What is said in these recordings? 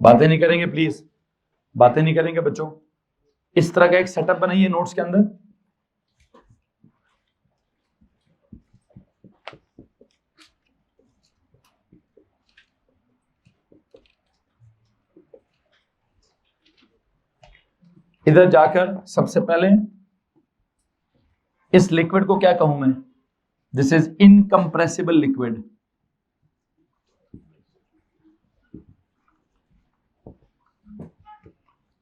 बातें नहीं करेंगे प्लीज, बातें नहीं करेंगे बच्चों। इस तरह का एक सेटअप बनाइए नोट्स के अंदर। इधर जाकर सबसे पहले इस लिक्विड को क्या कहूं मैं? This is incompressible liquid.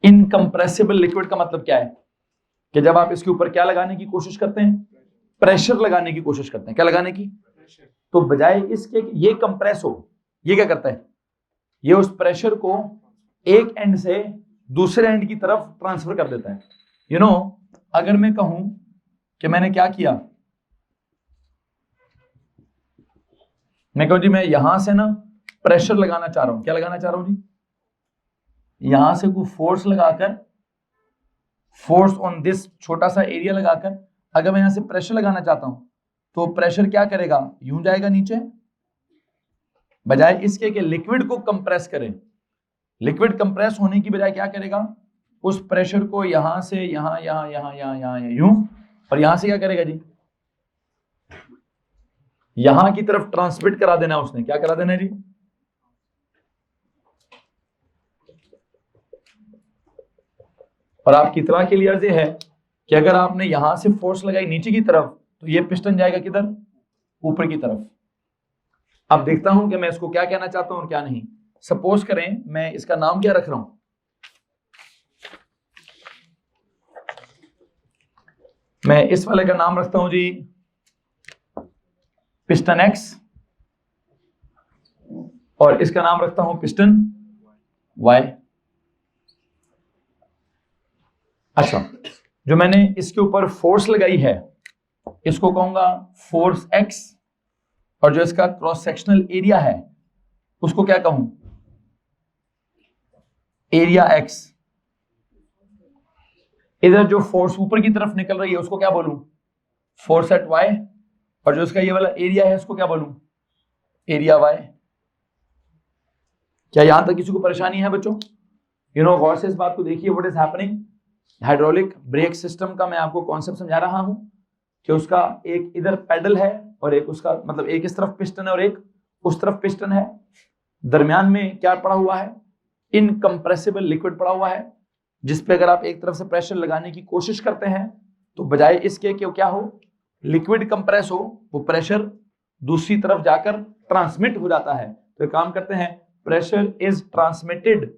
Incompressible liquid का मतलब क्या है कि जब आप इसके ऊपर क्या लगाने की कोशिश करते हैं? प्रेशर लगाने की कोशिश करते हैं। क्या लगाने की? तो बजाय इसके कि ये कंप्रेस हो, ये क्या करता है? ये उस प्रेशर को एक एंड से दूसरे एंड की तरफ ट्रांसफर कर देता है। यू नो, अगर मैं कहूं कि मैंने क्या किया, मैं कहूं जी मैं यहां से ना प्रेशर लगाना चाह रहा हूं। क्या लगाना चाह रहा हूं जी? यहां से कोई फोर्स लगाकर, फोर्स ऑन दिस छोटा सा एरिया लगाकर अगर मैं यहां से प्रेशर लगाना चाहता हूं तो प्रेशर क्या करेगा? यूं जाएगा नीचे, बजाय इसके कि लिक्विड को कंप्रेस करें। लिक्विड कंप्रेस होने की बजाय क्या करेगा? उस प्रेशर को यहां से यहां यहां यहां यहां यहां यूं, और यहां से क्या करेगा जी? यहां की तरफ ट्रांसमिट करा देना उसने। क्या करा देना जी? और आपकी इतला के लिए अर्ज है कि अगर आपने यहां से फोर्स लगाई नीचे की तरफ तो ये पिस्टन जाएगा किधर? ऊपर की तरफ। अब देखता हूं कि मैं इसको क्या कहना चाहता हूं और क्या नहीं। सपोज करें मैं इसका नाम क्या रख रहा हूं? मैं इस वाले का नाम रखता हूं जी पिस्टन एक्स, और इसका नाम रखता हूं पिस्टन वाई। अच्छा, जो मैंने इसके ऊपर फोर्स लगाई है इसको कहूंगा फोर्स एक्स, और जो इसका क्रॉस सेक्शनल एरिया है उसको क्या कहूं? Area x. इधर जो फोर्स ऊपर की तरफ निकल रही है उसको क्या बोलूं? फोर्स एट वाई, और जो इसका ये वाला एरिया है इसको क्या बोलूं? Area Y. क्या यहां तक किसी को परेशानी है बच्चों? यू नो, गौर से इस बात को देखिए, what is happening. Hydraulic brake system का मैं आपको कॉन्सेप्ट समझा रहा हूं कि उसका एक इधर पेडल है और एक उसका मतलब एक इस तरफ पिस्टन है और एक उस तरफ पिस्टन है। दरमियान में क्या पड़ा हुआ है? इनकंप्रेसिबल लिक्विड पड़ा हुआ है, जिसपे अगर आप एक तरफ से प्रेशर लगाने की कोशिश करते हैं तो बजाय इसके कि क्या हो, लिक्विड कंप्रेस हो, वो प्रेशर दूसरी तरफ जाकर ट्रांसमिट हो जाता है। तो एक काम करते हैं, pressure is transmitted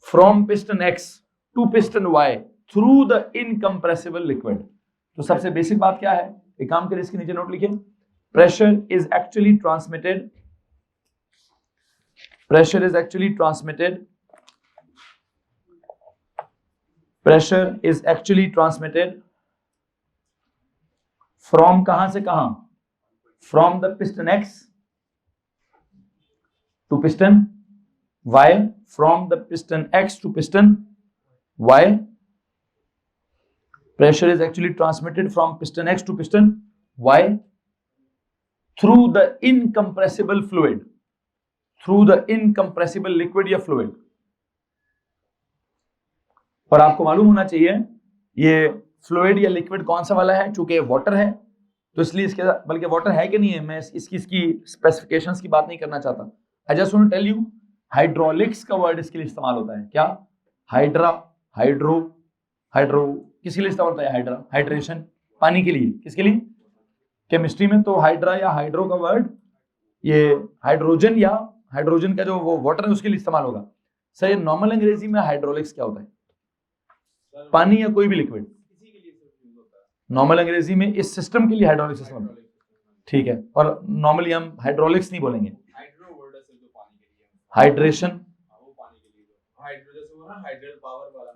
from piston X to piston Y through the incompressible liquid. तो सबसे बेसिक बात क्या है? एक काम करें, इसके नीचे नोट लिखिए, pressure is actually transmitted, pressure is actually transmitted, pressure is actually transmitted from कहां से कहां? From the piston X to piston Y, from the piston X to piston Y, pressure is actually transmitted from piston X to piston Y through the incompressible fluid, through the incompressible liquid या fluid। और आपको मालूम होना चाहिए ये fluid या liquid कौन सा वाला है। चूंकि वाटर है तो इसलिए इसके, बल्कि वाटर है कि नहीं है, मैं इसकी स्पेसिफिकेशंस की बात नहीं करना चाहता। I just want to tell you, hydraulics का वर्ड इसके लिए इस्तेमाल होता है। क्या? हाइड्रा, हाइड्रो, हाइड्रो किसके लिए इस्तेमाल होता है? हाइड्रा, हाइड्रेशन, पानी के लिए। किसके लिए? केमिस्ट्री में तो हाइड्रा या हाइड्रो का वर्ड ये हाइड्रोजन या हाइड्रोजन का जो वो वाटर है उसके लिए इस्तेमाल होगा। सर, नॉर्मल अंग्रेजी में हाइड्रोलिक्स क्या होता है? पानी या कोई भी लिक्विड। नॉर्मल अंग्रेजी में इस सिस्टम के लिए हाइड्रोलिक सिस्टम, ठीक है। और नॉर्मली हम हाइड्रोलिक्स नहीं बोलेंगे, हाइड्रेशन,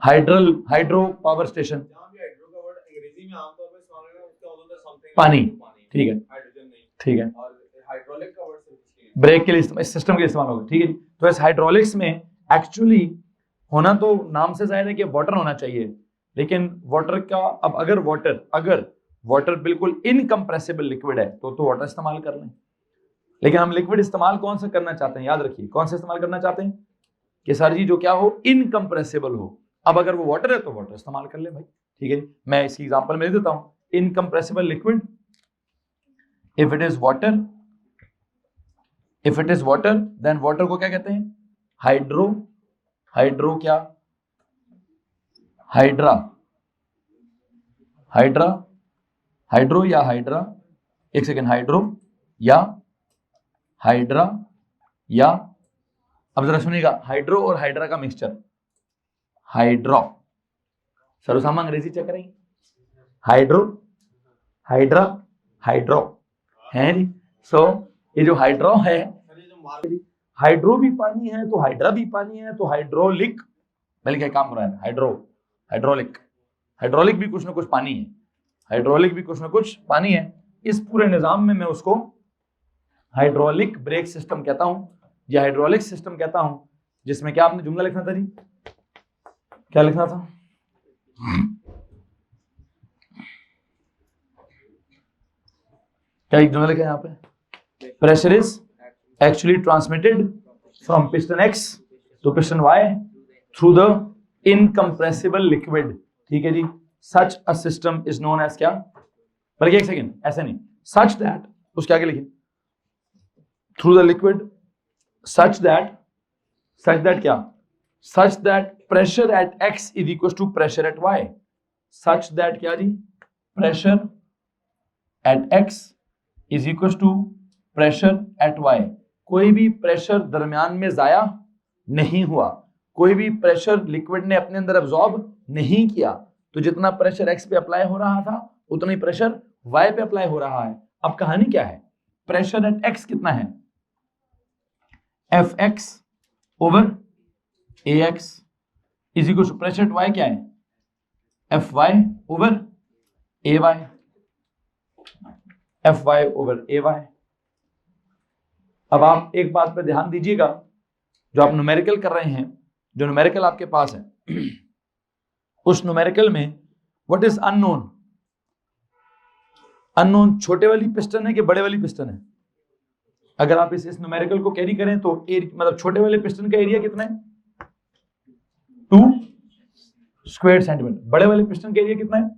हाइड्रो पावर स्टेशन, पानी, ठीक है, ठीक है। ब्रेक के लिए, इस सिस्टम के लिए इस्तेमाल होगा, ठीक है। तो इस हाइड्रोलिक्स में एक्चुअली होना तो नाम से जाहिर है कि वाटर होना चाहिए, लेकिन वाटर का अब अगर वाटर बिल्कुल इनकंप्रेसिबल लिक्विड है तो वाटर इस्तेमाल कर लें। लेकिन हम लिक्विड इस्तेमाल कौन सा करना चाहते हैं? याद रखिए, कौन सा इस्तेमाल करना चाहते हैं? कि सर जी जो क्या हो, इनकम्प्रेसिबल हो। अब अगर वो वाटर है तो वाटर इस्तेमाल कर ले भाई, ठीक है। मैं इसकी एग्जांपल में देता हूं, incompressible liquid, if it is water, if it is water then water को क्या कहते हैं, हाइड्रो, हाइड्रो क्या, हाइड्रा, हाइड्रा, हाइड्रो या हाइड्रा, एक सेकेंड, हाइड्रो या हाइड्रा या, अब जरा सुनिएगा, हाइड्रो और हाइड्रा का मिक्सचर, हाइड्रो। सरोसामा अंग्रेजी चेक करेंगे, हाइड्रो, हाइड्रा, हाइड्रो है जी। सो ये जो हाइड्रो है, हाइड्रो भी पानी है तो हाइड्रा भी पानी है, तो हाइड्रोलिक, बल्कि काम हो रहा है, हाइड्रो, हाइड्रोलिक, हाइड्रोलिक भी कुछ ना कुछ पानी है, हाइड्रोलिक भी कुछ ना कुछ पानी है। इस पूरे निजाम में मैं उसको हाइड्रोलिक ब्रेक सिस्टम कहता हूं या हाइड्रोलिक सिस्टम कहता हूं, जिसमें क्या आपने जुमला लिखना था जी, क्या लिखना था, क्या एक जुमला लिखा है यहाँ पे, pressure is actually transmitted from piston X to piston Y through the incompressible liquid, ठीक है जी। Such a system is known as क्या, बल्कि एक सेकेंड, ऐसे नहीं, सच दैट, उसके आगे लिखिए, through the liquid, such that क्या, such that pressure at X is equal to pressure at Y, such that क्या जी, pressure at X is equal to pressure at Y, कोई भी प्रेशर दरमियान में जाया नहीं हुआ, कोई भी प्रेशर लिक्विड ने अपने अंदर अब्सॉर्ब नहीं किया, तो जितना प्रेशर एक्स पे अप्लाई हो रहा था उतना ही प्रेशर वाई पे अप्लाई हो रहा है। अब कहानी क्या है, प्रेशर एट एक्स कितना है, F X over A X is equal to pressure at Y क्या है, F Y over A Y, F Y over A Y. अब आप एक बात पे ध्यान दीजिएगा, जो आप न्यूमेरिकल कर रहे हैं, जो न्यूमेरिकल आपके पास है, उस न्यूमेरिकल में व्हाट इज अननोन, अननोन छोटे वाली पिस्टन है कि बड़े वाली पिस्टन है। अगर आप इस न्यूमेरिकल को कैरी करें तो मतलब छोटे वाले पिस्टन का एरिया कितना है, 2 स्क्वायर सेंटीमीटर, बड़े वाले पिस्टन का एरिया कितना है,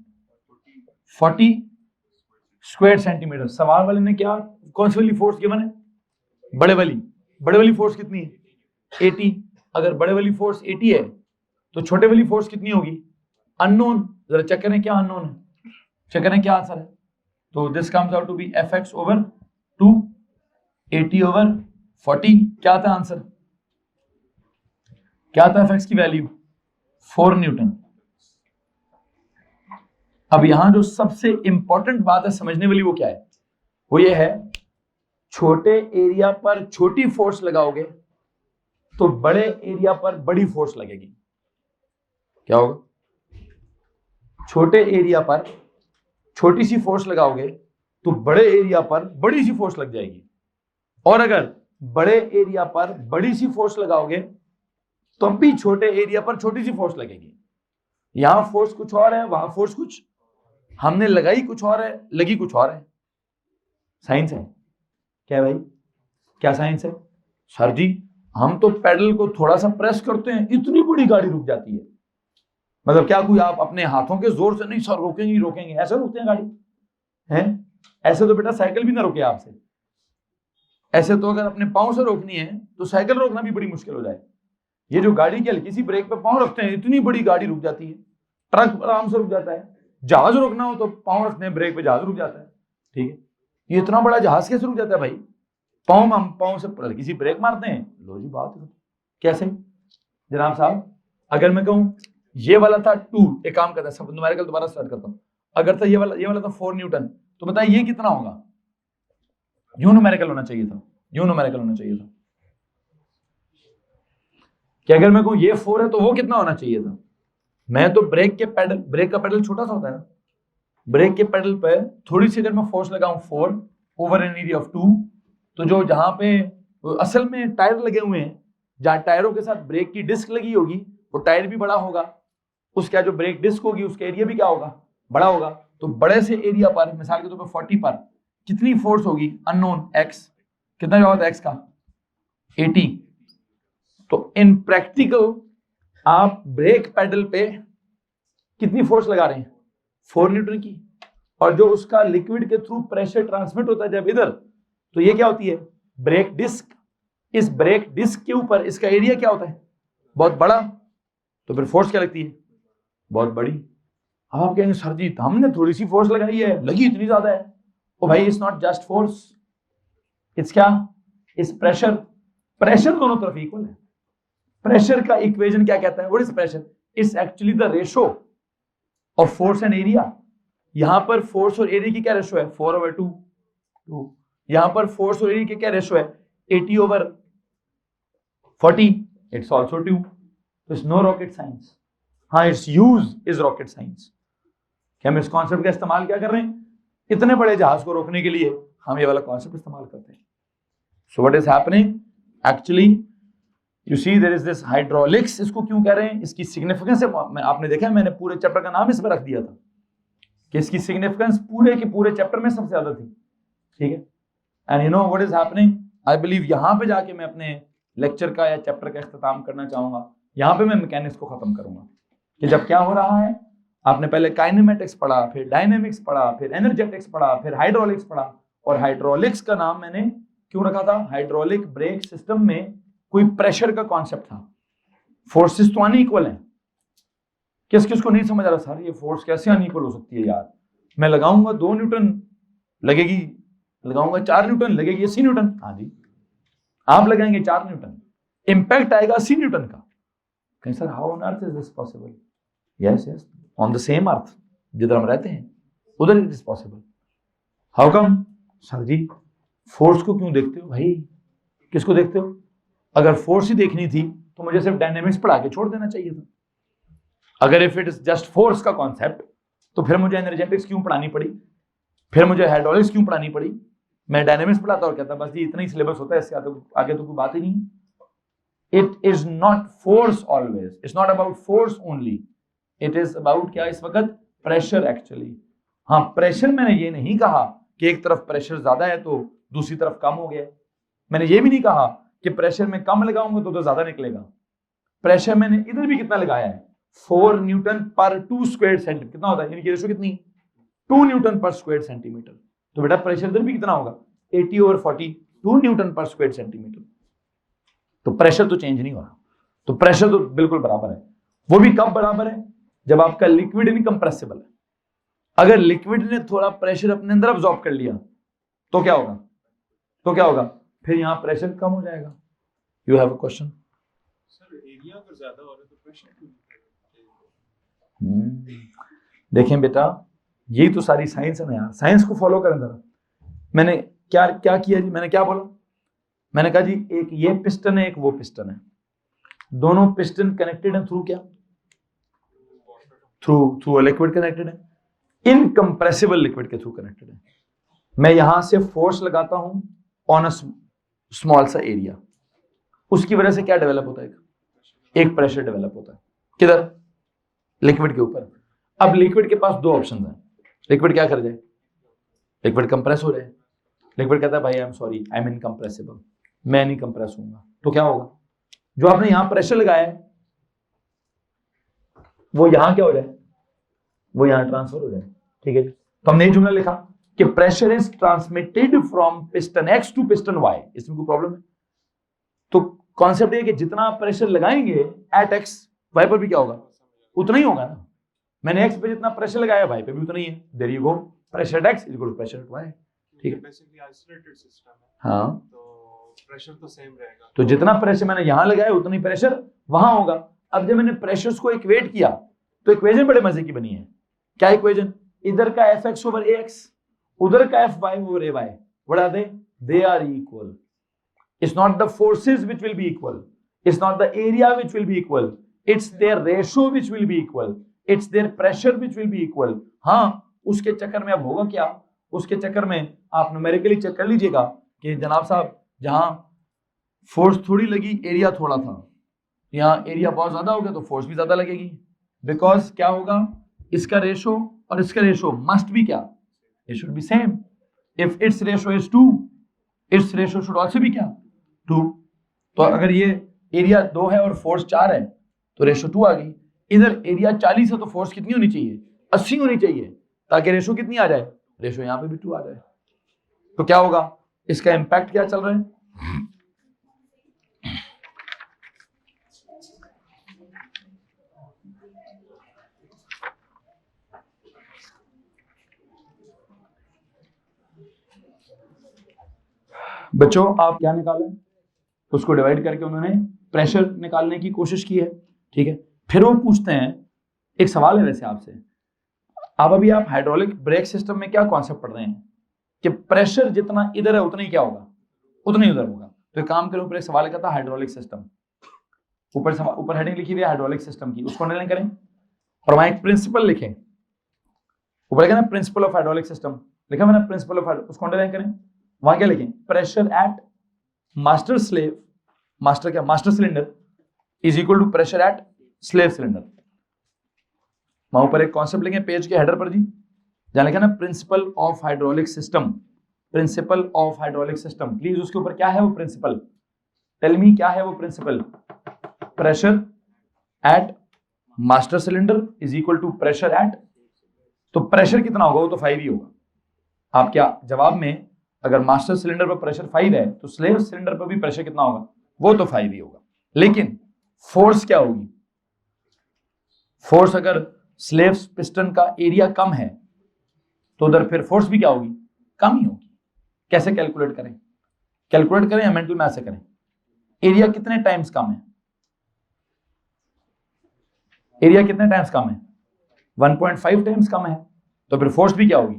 40 स्क्वायर सेंटीमीटर। सवाल वाले ने क्या, कौन सी वाली फोर्स गिवन है, बड़े वाली फोर्स कितनी है, 80। अगर बड़े वाली फोर्स 80 है तो छोटे वाली फोर्स कितनी होगी, अननोन। जरा चेक करें क्या अननोन है, चेक करें क्या आंसर है। तो this comes out to be F X over 2, 80 over 40, क्या था आंसर, क्या था एफ एक्स की वैल्यू, 4 न्यूटन। अब यहां जो सबसे इंपॉर्टेंट बात है समझने वाली वो क्या है, वो ये है, छोटे एरिया पर छोटी फोर्स लगाओगे तो बड़े एरिया पर बड़ी फोर्स लगेगी। क्या होगा, छोटे एरिया पर छोटी सी फोर्स लगाओगे तो बड़े एरिया पर बड़ी सी फोर्स लग जाएगी, और अगर बड़े एरिया पर बड़ी सी फोर्स लगाओगे तो भी छोटे एरिया पर छोटी सी फोर्स लगेगी। यहां फोर्स कुछ और है, वहां फोर्स कुछ, हमने लगाई कुछ और है, लगी कुछ और है। साइंस है क्या भाई, क्या साइंस है सर जी, हम तो पैडल को थोड़ा सा प्रेस करते हैं इतनी बड़ी गाड़ी रुक जाती है। मतलब क्या कोई आप अपने हाथों के जोर से नहीं सर रोकेंगे रोकेंगे ऐसे रुकते हैं गाड़ी हैं, ऐसे तो बेटा साइकिल भी ना रोके आपसे, ऐसे तो अगर अपने पांव से रोकनी है तो साइकिल रोकना भी बड़ी मुश्किल हो जाए। ये जो गाड़ी की हल्की सी ब्रेक पे पांव रखते हैं इतनी बड़ी गाड़ी रुक जाती है, ट्रक आराम से रुक जाता है, जहाज रोकना हो तो पांव रखते हैं ब्रेक पे, जहाज रुक जाता है, ठीक है। ये इतना बड़ा जहाज कैसे रुक जाता है भाई, पांव से हल्की सी ब्रेक मारते हैं, लो जी बात कैसे जनाब साहब। अगर मैं कहूं ये वाला था 2, एक काम करता है सब न्यूमेरिकल दोबारा स्टार्ट करता हूं, अगर था ये वाला था 4 न्यूटन, तो बताइए ये कितना होगा, यूं न्यूमेरिकल होना चाहिए था, यूं न्यूमेरिकल होना चाहिए था कि अगर मैं कहूं ये 4 है तो वो कितना होना चाहिए था। मैं तो ब्रेक का पेडल छोटा सा होता है ना, ब्रेक के पेडल पे थोड़ी सी अगर मैं फोर्स लगाऊं 4 ओवर एन एरिया ऑफ 2, तो जो जहां पे असल में टायर लगे हुए हैं, जहां टायरों के साथ ब्रेक की डिस्क लगी होगी वो टायर भी बड़ा होगा, उसका जो ब्रेक डिस्क होगी उसका एरिया भी क्या होगा, बड़ा होगा। तो बड़े से एरिया पर मिसाल के तौर पर 40 पर कितनी फोर्स होगी, अननोन x, कितना जवाब है x का 80, तो इन प्रैक्टिकल आप ब्रेक पेडल पे कितनी फोर्स लगा रहे हैं? 4 न्यूटन की। और जो उसका लिक्विड के थ्रू प्रेशर ट्रांसमिट होता है जब इधर, तो ये क्या होती है? Brake disc. इस ब्रेक डिस्क के ऊपर इसका एरिया क्या होता है? बहुत बड़ा। तो फिर फोर्स क्या लगती है? बहुत बड़ी। अब आप कहेंगे सर जी हमने थोड़ी सी फोर्स लगाई है, लगी इतनी ज्यादा है। ओ भाई, it's not just force, it's क्या? इस प्रेशर। प्रेशर दोनों तरफ इक्वल है। प्रेशर का इक्वेशन क्या कहता है? What is pressure? It's actually the ratio of force and area. यहां पर फोर्स और एरिया की क्या रेशो है? 4/2। यहां पर फोर्स और एरिया की क्या रेशो है? 80/40। It's also 2। It's no rocket science. हाँ, it's use is rocket science. हम इस कॉन्सेप्ट का इस्तेमाल क्या कर रहे हैं? इतने बड़े जहाज को रोकने के लिए हम ये वाला कॉन्सेप्ट इस्तेमाल करते हैं। So what is happening actually, you see there is this hydraulics. इसको क्यों कह रहे हैं? इसकी सिग्निफिकेंस है, आपने देखा है मैंने पूरे चैप्टर का नाम इस पर रख दिया था कि इसकी सिग्निफिकेंस पूरे के पूरे चैप्टर में सबसे ज्यादा थी। ठीक है, and you know what is happening, I believe यहां पे जाके मैं अपने लेक्चर का या चैप्टर का इख्तिताम करना चाहूंगा। यहां पे मैं मैकेनिक्स को खत्म करूंगा कि जब क्या हो रहा है, आपने पहले काइनेमेटिक्स पढ़ा, फिर डायनेमिक्स पढ़ा, फिर एनर्जेटिक्स पढ़ा, फिर हाइड्रोलिक्स पढ़ा। और हाइड्रोलिक्स का नाम मैंने क्यों रखा था? हाइड्रोलिक ब्रेक सिस्टम में कोई प्रेशर का कॉन्सेप्ट था। फोर्सेस तो अनइक्वल हैं। किस किस को नहीं समझ आ रहा सर ये फोर्स कैसे अनइक्वल हो सकती है यार? मैं लगाऊंगा 2 न्यूटन लगेगी, लगाऊंगा 4 न्यूटन लगेगी 80 न्यूटन। हाँ जी, आप लगाएंगे 4 न्यूटन, इम्पैक्ट आएगा 80 न्यूटन का। कहीं sir how on earth is this possible? Yes yes, on the same earth जिधर हम रहते हैं उधर it is possible. How come? Sir जी फोर्स को क्यों देखते हो भाई? किसको देखते हो? अगर फोर्स ही देखनी थी तो मुझे सिर्फ डायनेमिक्स पढ़ा के छोड़ देना चाहिए था। अगर if it is just force का कॉन्सेप्ट तो फिर मुझे एनर्जेटिक्स क्यों पढ़ानी पड़ी? फिर मुझे हाइड्रोलिक्स क्यों पढ़ानी पड़ी? मैं डायनेमिक्स पढ़ाता और कहता बस ये इतना ही सिलेबस होता है, इससे आगे तो कोई बात ही नहीं। It is not force always, it's not about force only, it is about क्या इस वक्त? Pressure actually. हाँ, प्रेशर मैंने ये नहीं कहा कि एक तरफ प्रेशर ज्यादा है तो दूसरी तरफ कम हो गया। मैंने ये भी नहीं कहा कि प्रेशर में कम लगाऊंगा तो ज्यादा निकलेगा। प्रेशर मैंने इधर भी कितना लगाया है? 4 न्यूटन पर 2 स्क्वायर सेंटीमीटर। कितना होता है? यानी कि रेशो कितनी? 2 न्यूटन पर स्क्वायर सेंटीमीटर। तो बेटा प्रेशर इधर भी कितना होगा? 80/40, 2 न्यूटन पर स्क्वायर सेंटीमीटर। तो प्रेशर तो चेंज नहीं हो रहा, तो प्रेशर तो बिल्कुल बराबर है। वो भी कब बराबर है? जब आपका लिक्विड इनकम्प्रेसिबल है। अगर लिक्विड ने थोड़ा प्रेशर अपने अंदर अब्सॉर्ब कर लिया तो क्या होगा? तो क्या होगा? फिर यहां प्रेशर कम हो जाएगा। You have a question? Sir area अगर ज्यादा हो रहा है तो प्रेशर क्यों? देखें बेटा, यही तो सारी साइंस है ना यार, साइंस को फॉलो करें जरा। मैंने क्या क्या किया जी? मैंने क्या बोला? मैंने कहा जी एक ये पिस्टन है, एक वो पिस्टन है, दोनों पिस्टन कनेक्टेड है थ्रू क्या? थ्रू लिक्विड कनेक्टेड है, इनकम्प्रेसिबल लिक्विड के थ्रू कनेक्टेड है। मैं यहां से फोर्स लगाता हूं ऑन अ स्मॉल सा एरिया, उसकी वजह से क्या डेवलप होता है? एक प्रेशर डेवलप होता है। किधर? लिक्विड के ऊपर। अब लिक्विड के पास 2 ऑप्शन हैं। लिक्विड क्या कर जाए? लिक्विड कंप्रेस हो जाए। लिक्विड कहता है भाई I am sorry, I am incompressible, मैं नहीं कंप्रेस होऊंगा। तो क्या होगा? जो आपने यहां प्रेशर लगाया है वो यहां क्या हो जाए? वो यहां ट्रांसफर हो जाए। ठीक है, तो हमने ये जुमला लिखा कि pressure is transmitted from piston X to piston Y. इसमें कोई प्रॉब्लम है? तो कॉन्सेप्ट ये कि जितना आप प्रेशर लगाएंगे एट एक्स, वाई पर भी क्या होगा? उतना ही होगा ना। मैंने एक्स पे जितना प्रेशर लगाया वाई पे भी उतना ही है। There you go, pressure X equal to pressure Y. ठीक है, बेसिकली आइसोलेटेड सिस्टम है। हाँ, तो प्रेशर तो सेम रहेगा। तो जितना प्रेशर मैंने यहां लगाया उतना ही प्रेशर वहां होगा। अब जब मैंने प्रेशर्स को इक्वेट किया तो इक्वेशन बड़े मजे की बनी है। क्या इक्वेशन? इधर का fx ओवर ax, उधर का fy over ay, what are they? They are equal. It's not the forces which will be equal, it's not the area which will be equal, it's their ratio which will be equal, it's their pressure which will be equal. हाँ, उसके चक्कर में अब होगा क्या? उसके चक्कर में आप न्यूमेरिकली चेक कर लीजिएगा कि जनाब साहब जहां फोर्स थोड़ी लगी, एरिया थोड़ा था, यहाँ एरिया बहुत ज्यादा हो गया तो फोर्स भी ज्यादा लगेगी। बिकॉज क्या होगा? इसका रेशो और इसका रेशो मस्ट बी क्या? It should be same. If it's ratio is 2, it's ratio should also be क्या? 2। तो अगर ये एरिया 2 है और फोर्स 4 है तो रेशो 2 आ गई। इधर एरिया 40 है तो फोर्स कितनी होनी चाहिए, 80 होनी चाहिए, ताकि रेशो कितनी आ जाए, रेशो यहाँ पे भी 2 आ जाए। तो क्या होगा, इसका इम्पैक्ट क्या चल रहा है, बच्चों आप क्या निकालें, उसको डिवाइड करके उन्होंने प्रेशर निकालने की कोशिश की है, ठीक है। फिर वो पूछते हैं, एक सवाल है वैसे आपसे, अभी आप हाइड्रोलिक ब्रेक सिस्टम में क्या कॉन्सेप्ट पढ़ रहे हैं कि प्रेशर जितना इधर है उतना ही क्या होगा, उतना ही उधर होगा। तो एक काम करें, ऊपर एक सवाल लिखा था हाइड्रोलिक सिस्टम, ऊपर हेडिंग लिखी हुई है हाइड्रोलिक सिस्टम की, उसको अंडरलाइन करें और वहां एक प्रिंसिपल लिखें, ऊपर लिखा ना प्रिंसिपल ऑफ हाइड्रोलिक सिस्टम, लिखा मैंने प्रिंसिपल ऑफ, उसको अंडरलाइन करें। वहां क्या लिखें, pressure at master slave, master क्या, master cylinder is equal to pressure at slave cylinder. वहां ऊपर एक कॉन्सेप्ट लिखें पेज के हेडर पर जी, जहां लिखा ना principle of hydraulic system, principle of hydraulic system, please उसके ऊपर क्या है वो प्रिंसिपल, टेल मी क्या है वो principle, pressure at master cylinder is equal to pressure at, तो प्रेशर कितना होगा, वो तो 5 ही होगा। आप क्या जवाब में, अगर मास्टर सिलेंडर पर प्रेशर 5 है तो स्लेव सिलेंडर पर भी प्रेशर कितना होगा, वो तो 5 ही होगा। लेकिन फोर्स क्या होगी, फोर्स अगर स्लेव पिस्टन का एरिया कम है तो उधर फिर फोर्स भी क्या होगी, कम ही होगी। कैसे कैलकुलेट करें, कैलकुलेट करें या मेंटल मैथ से करें, एरिया कितने टाइम्स कम है, एरिया कितने टाइम्स कम है, 1.5 टाइम्स कम है, तो फिर फोर्स भी क्या होगी,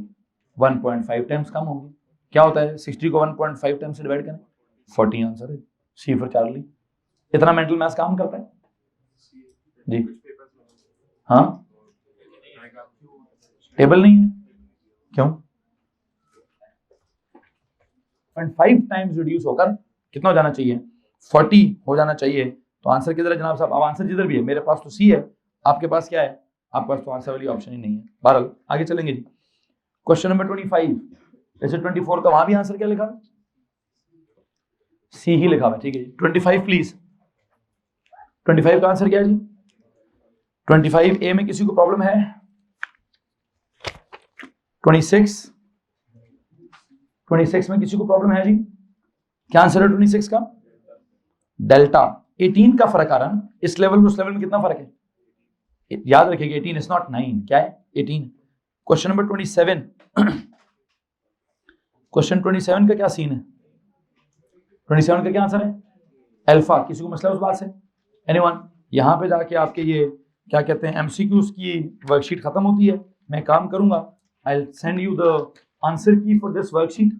1.5 टाइम्स कम होगी। क्या होता है, 60 को 1.5 टाइम्स से डिवाइड करें, 40 आंसर है, सी फॉर चार्ली। इतना मेंटल मैथ काम करता है जी। हाँ टेबल नहीं है, क्यों, 0.5 टाइम्स रिड्यूस होकर कितना हो जाना चाहिए, 40 हो जाना चाहिए। तो आंसर किधर है जनाब साहब, अब आंसर जिधर भी है, मेरे पास तो सी है, आपके पास क्या है, आपके पास तो आंसर वाली ऑप्शन ही नहीं है। बहरहाल आगे चलेंगे जी, क्वेश्चन नंबर 25, जैसे 24 का वहां भी आंसर क्या लिखा है, सी ही लिखा हुआ है, ठीक है जी। 25 प्लीज, 25 का आंसर क्या है जी, 25 ए में किसी को प्रॉब्लम है, 26 में किसी को प्रॉब्लम है जी, क्या आंसर है 26 का, डेल्टा 18 का फर्क आ रहा है ना, इस लेवल में उस लेवल में कितना फर्क है, याद रखिएगा 18 इज नॉट 9, क्या है 18। क्वेश्चन नंबर 27, क्वेश्चन 27 का क्या सीन है, 27 का क्या आंसर है, अल्फा, किसी को मसला उस बात से, एनीवन। यहां पे जाके आपके ये क्या कहते हैं एमसीक्यूज की वर्कशीट खत्म होती है, मैं काम करूंगा, I will send you the answer की फॉर दिस वर्कशीट,